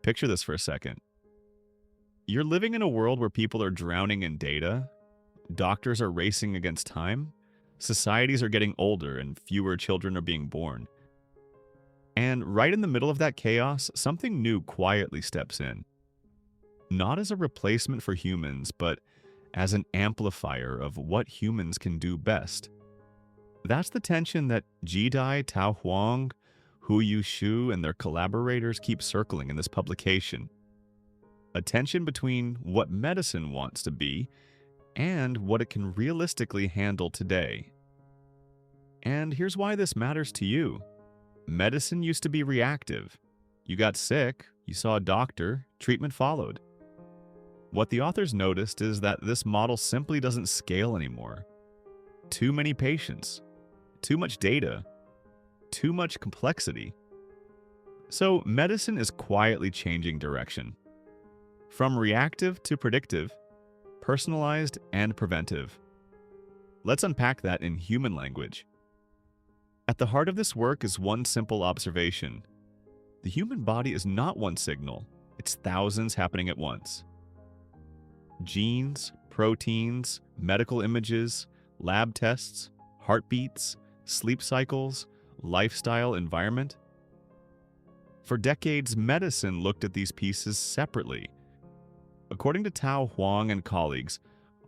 Picture this for a second. You're living in a world where people are drowning in data, doctors are racing against time, societies are getting older, and fewer children are being born. And right in the middle of that chaos, something new quietly steps in. Not as a replacement for humans, but as an amplifier of what humans can do best. That's the tension that Jidai, Tao Huang, Huiyu, and their collaborators keep circling in this publication. A tension between what medicine wants to be and what it can realistically handle today. And here's why this matters to you. Medicine used to be reactive. You got sick, you saw a doctor, treatment followed. What the authors noticed is that this model simply doesn't scale anymore. Too many patients, too much data, too much complexity. So medicine is quietly changing direction. From reactive to predictive, personalized and preventive. Let's unpack that in human language. At the heart of this work is one simple observation. The human body is not one signal, it's thousands happening at once. Genes, proteins, medical images, lab tests, heartbeats, sleep cycles, lifestyle, environment. For decades, medicine looked at these pieces separately. According to Tao Huang and colleagues,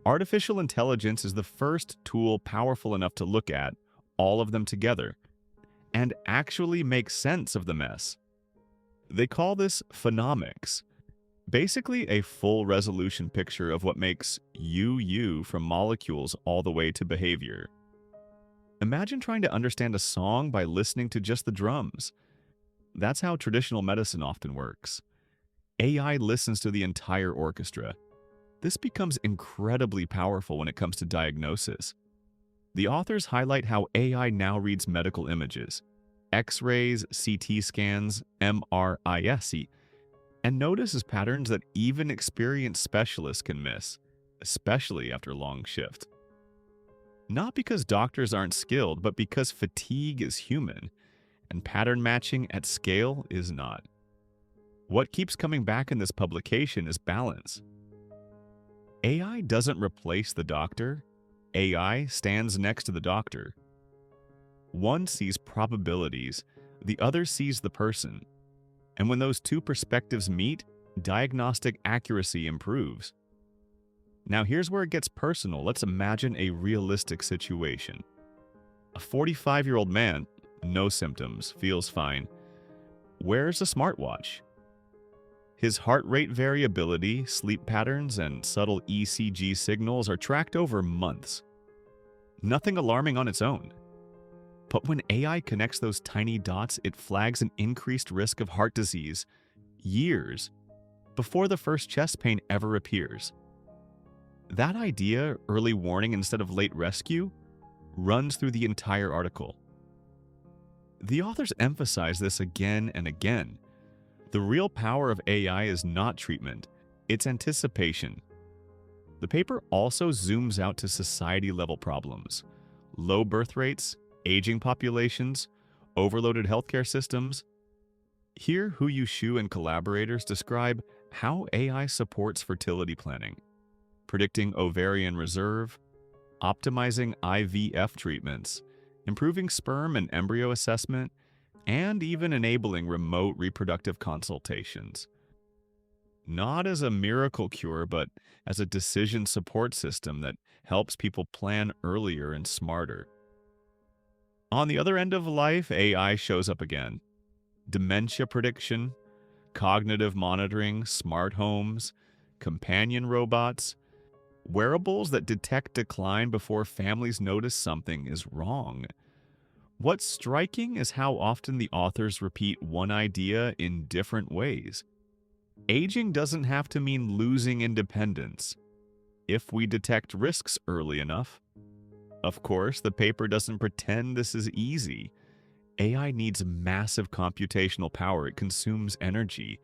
artificial intelligence is the first tool powerful enough to look at all of them together and actually make sense of the mess. They call this phenomics, basically a full-resolution picture of what makes you from molecules all the way to behavior. Imagine trying to understand a song by listening to just the drums. That's how traditional medicine often works. AI listens to the entire orchestra. This becomes incredibly powerful when it comes to diagnosis. The authors highlight how AI now reads medical images, X-rays, CT scans, MRIs, and notices patterns that even experienced specialists can miss, especially after long shift. Not because doctors aren't skilled, but because fatigue is human, and pattern matching at scale is not. What keeps coming back in this publication is balance. AI doesn't replace the doctor. AI stands next to the doctor. One sees probabilities, the other sees the person. And when those two perspectives meet, diagnostic accuracy improves. Now here's where it gets personal. Let's imagine a realistic situation. A 45-year-old man, no symptoms, feels fine, wears a smartwatch. His heart rate variability, sleep patterns, and subtle ECG signals are tracked over months. Nothing alarming on its own. But when AI connects those tiny dots, it flags an increased risk of heart disease years before the first chest pain ever appears. That idea, early warning instead of late rescue, runs through the entire article. The authors emphasize this again and again. The real power of AI is not treatment, it's anticipation. The paper also zooms out to society-level problems: low birth rates, aging populations, overloaded healthcare systems. Here, Huiyu and collaborators describe how AI supports fertility planning, predicting ovarian reserve, optimizing IVF treatments, improving sperm and embryo assessment, and even enabling remote reproductive consultations. Not as a miracle cure, but as a decision support system that helps people plan earlier and smarter. On the other end of life, AI shows up again. Dementia prediction, cognitive monitoring, smart homes, companion robots, wearables that detect decline before families notice something is wrong. What's striking is how often the authors repeat one idea in different ways. Aging doesn't have to mean losing independence, if we detect risks early enough. Of course, the paper doesn't pretend this is easy. AI needs massive computational power. It consumes energy.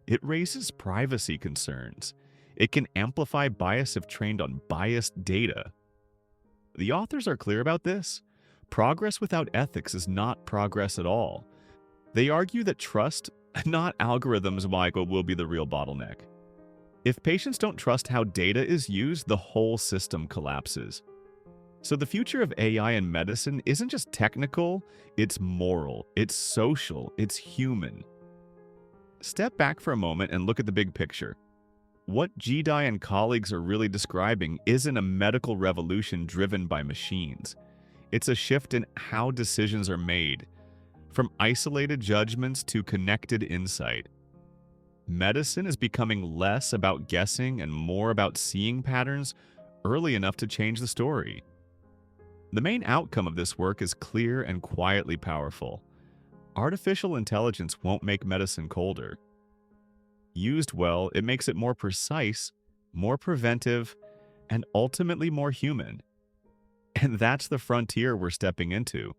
It raises privacy concerns. It can amplify bias if trained on biased data. The authors are clear about this. Progress without ethics is not progress at all. They argue that trust Not algorithms, Michael, will be the real bottleneck. If patients don't trust how data is used, the whole system collapses. So the future of AI in medicine isn't just technical, it's moral, it's social, it's human. Step back for a moment and look at the big picture. What Jidai and colleagues are really describing isn't a medical revolution driven by machines. It's a shift in how decisions are made, from isolated judgments to connected insight. Medicine is becoming less about guessing and more about seeing patterns early enough to change the story. The main outcome of this work is clear and quietly powerful. Artificial intelligence won't make medicine colder. Used well, it makes it more precise, more preventive, and ultimately more human. And that's the frontier we're stepping into.